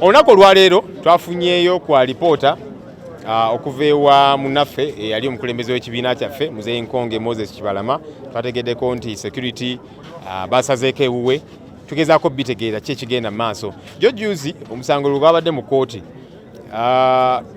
Olunaku olwaleero twafunyeeyo kwa lipoota okuva ewa munnaffe eyali omukulembeze w'ekibiina kyaffe Muzeeyi Nkonge Moses Kibalama. Twategeddeko nti security basazeeko ewuwe, tugezaako bitegeera ki ekigenda mu maaso. Juzi omusango gwe gwabadde mu kkooti,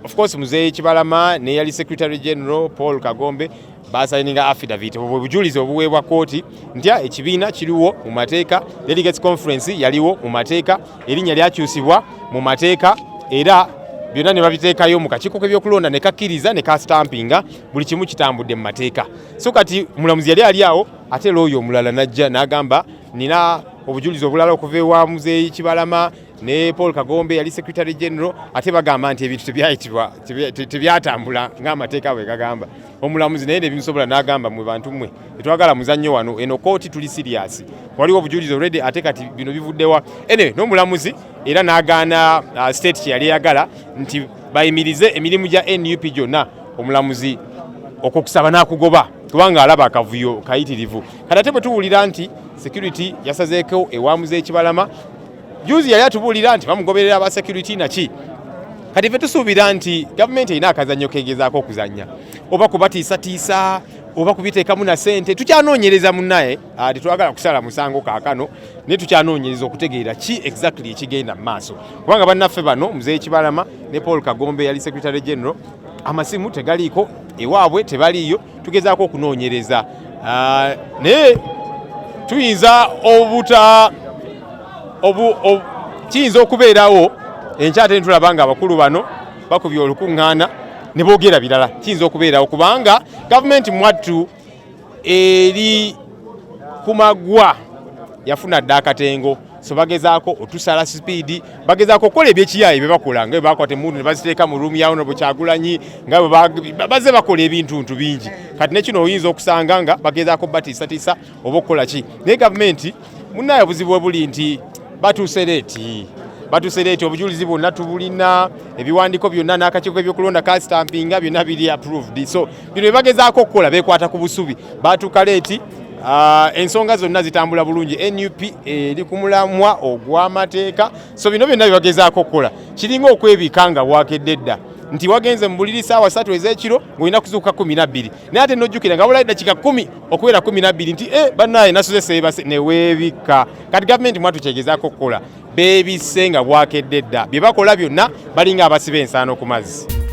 of course Muzeeyi Kibalama ne yali Secretary General Paul Kagombe basayininga affidavit obujulizi obuweebwa kkooti nti ekibiina kiriwo mu mateeka, Delegates Conference yaliwo mu mateeka, erinnya lyakyusibwa mu mateeka, era byonna ne babiteekayo mu kakiiko k'ebyokulonda ne kakkiriza ne kastampinga, buli kimu kitambudde mu mateeka. So kati mulamuzi yali ali awo, ate looyo omulala najja n'agamba nina obujulizi obulala okuva ewa Muzeeyi Kibalama ne Paul Kagombe yali Secretary General, ate bagamba nti ebintu tebyatambula ng'amateeka bwe gagamba. Omulamuzi naye ne bimusobola n'agamba mwe bantu mmwe tetwagala muzannyo wano, eno kooti tuli serious, waliwo obujulizi already ate kati bino bivuddewa. N'omulamuzi era n'agaana state kye yali yagala nti bayimirize emirimu gya NUP gyonna, omulamuzi okukusaba n'akugoba kubanga alaba akavuyo kayitirivu. Kati ate bwe tuwulira nti security yasazeeko ewa Muzeeyi Kibalama, juzi yali atubuulira nti bamugoberera aba security naki. Kati ffe tusuubira nti gavumenti erina akazannyo kegezaako okuzannya, oba kubatiisatiisa oba kubiteekamu na ssente. Tukyanoonyereza munnaye, tetwagala kusala musango kaakano, naye tukyanoonyereza okutegeera ki exactly ekigenda mu maaso, kubanga bannaffe bano Muzeeyi Kibalama ne Paul Kagombe yali Secretary General, amasimu tegaliiko, ewaabwe tebaliiyo. Tugezaako okunoonyereza, naye tuyinza kiyinza okubeerawo enkya ate netulaba nga abakulu bano bakubye olukuŋŋaana ne boogera birala. Kiyinza okubeerawo kubanga gavumenti mwattu eri ku maggwa yafuna dda akatengo, so bagezaako otusala sipiidi, bagezaako okukola ebyekiyaayi bye bakola, nga bwe bakwata emmundu ne baziteeka mu ruumu ya Honorable Kyagulanyi, nga bwe bazze bakola ebintuntu bingi. Kati ne kino oyinza okusanga nga bagezaako batiisatiisa oba okukola ki. Naye gavumenti munnaye obuzibu bwe buli nti batuuse leeti, obujulizi bwonna tubulina, ebiwandiiko byonna n'akakiiko k'ebyokulonda ka stampinga byonna biri approved. So bino bye bagezaako okukola beekwata ku busubi, batuuka leeti. Ensonga zonna zitambula bulungi, NUP eri ku mulamwa ogw'amateeka. So bino byonna bye bagezaako okukola kiringa okwebika nga bwakedde dda, nti wagenze mu buliri ssaawa 3 ez'ekiro ng'olina kuzuuka 12, naye ate n'ojjukira nga wabulayo eddakiika 10 okubeera 12 nti bannaye nasuze seebase ne weebika. Kati gavumenti mwatu kyegezaako okukola, beebisse nga bwakedde dda, bye bakola byonna balinga abasiba ensaano ku mazzi.